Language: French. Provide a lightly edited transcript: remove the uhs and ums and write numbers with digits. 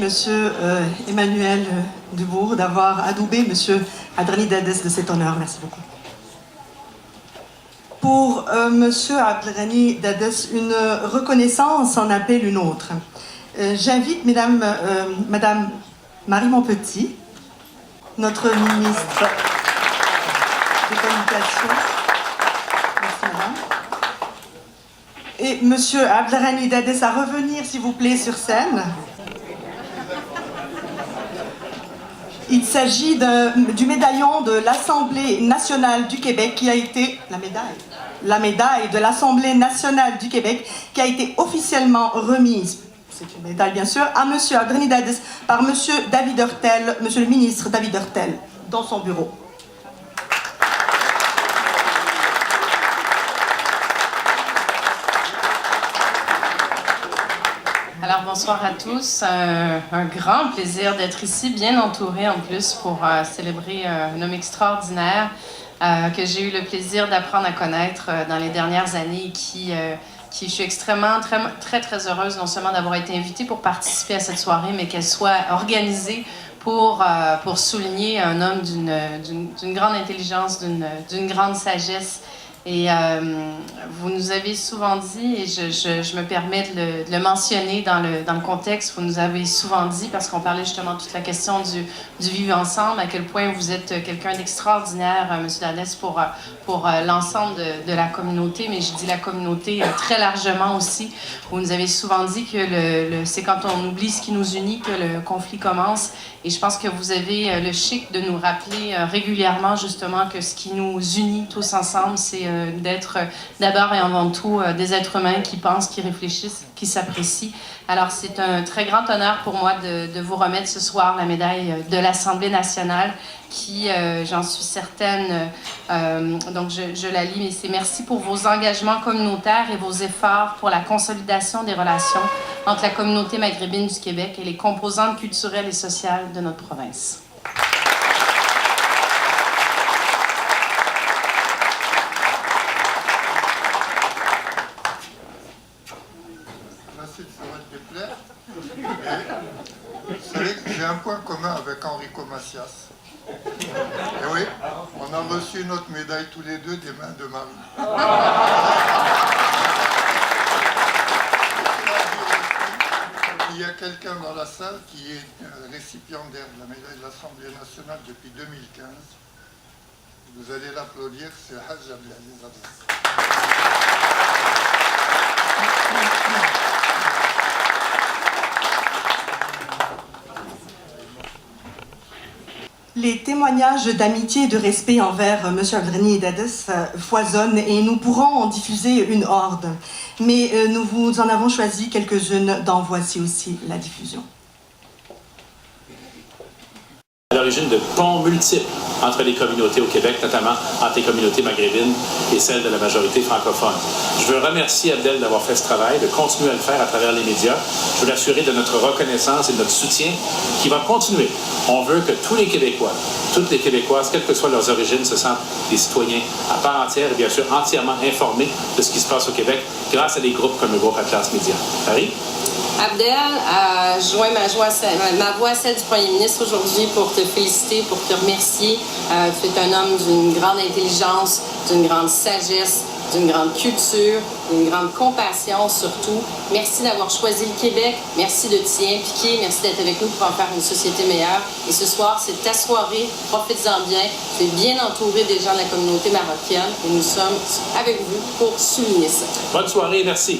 Monsieur Emmanuel Dubourg d'avoir adoubé Monsieur Abdrani Dades de cet honneur. Merci beaucoup. Pour Monsieur Abdrani Dades, une reconnaissance en appelle une autre. J'invite Madame Marie Montpetit, notre ministre de Communication. Merci Madame. Et Monsieur Abdrani Dades à revenir, s'il vous plaît, sur scène. Il s'agit du médaillon de l'Assemblée nationale du Québec qui a été... La médaille de l'Assemblée nationale du Québec qui a été officiellement remise, c'est une médaille bien sûr, à Monsieur Abdrani Dades par Monsieur David Hurtel, Monsieur le ministre David Hurtel, dans son bureau. Alors bonsoir à tous, un grand plaisir d'être ici, bien entouré en plus pour célébrer un homme extraordinaire que j'ai eu le plaisir d'apprendre à connaître dans les dernières années, qui je suis extrêmement, très heureuse non seulement d'avoir été invitée pour participer à cette soirée, mais qu'elle soit organisée pour souligner un homme d'une grande intelligence, d'une grande sagesse. Et vous nous avez souvent dit, et je me permets de le mentionner dans le contexte, vous nous avez souvent dit, parce qu'on parlait justement de toute la question du vivre ensemble, à quel point vous êtes quelqu'un d'extraordinaire, M. Dades, pour l'ensemble de la communauté, mais je dis la communauté très largement aussi. Vous nous avez souvent dit que c'est quand on oublie ce qui nous unit que le conflit commence. Et je pense que vous avez le chic de nous rappeler régulièrement justement que ce qui nous unit tous ensemble, c'est d'être d'abord et avant tout des êtres humains qui pensent, qui réfléchissent, qui s'apprécient. Alors c'est un très grand honneur pour moi de vous remettre ce soir la médaille de l'Assemblée nationale qui, j'en suis certaine, donc je la lis, mais c'est merci pour vos engagements communautaires et vos efforts pour la consolidation des relations entre la communauté maghrébine du Québec et les composantes culturelles et sociales de notre province. Ça va te déplaire. Vous savez que j'ai un point commun avec Enrico Macias. Et oui, on a reçu notre médaille tous les deux des mains de Marie. Il y a quelqu'un dans la salle qui est récipiendaire de la médaille de l'Assemblée nationale depuis 2015. Vous allez l'applaudir, c'est Haj Abdelaziz Adras. Les témoignages d'amitié et de respect envers M. Abdrani Dades foisonnent et nous pourrons en diffuser une horde. Mais nous vous en avons choisi quelques-unes, dont voici aussi la diffusion. À l'origine de ponts multiples entre les communautés au Québec, notamment entre les communautés maghrébines et celles de la majorité francophone. Je veux remercier Abdel d'avoir fait ce travail, de continuer à le faire à travers les médias. Je veux l'assurer de notre reconnaissance et de notre soutien qui va continuer. On veut que tous les Québécois, toutes les Québécoises, quelles que soient leurs origines, se sentent des citoyens à part entière et bien sûr entièrement informés de ce qui se passe au Québec grâce à des groupes comme le groupe Atlas Média. Paris? Abdel a joint ma voix à celle du Premier ministre aujourd'hui pour te féliciter, pour te remercier. Tu es un homme d'une grande intelligence, d'une grande sagesse, d'une grande culture, d'une grande compassion surtout. Merci d'avoir choisi le Québec, merci de t'y impliquer, merci d'être avec nous pour en faire une société meilleure. Et ce soir, c'est ta soirée, profites-en bien. Tu es bien entouré des gens de la communauté marocaine et nous sommes avec vous pour souligner ça. Bonne soirée, merci.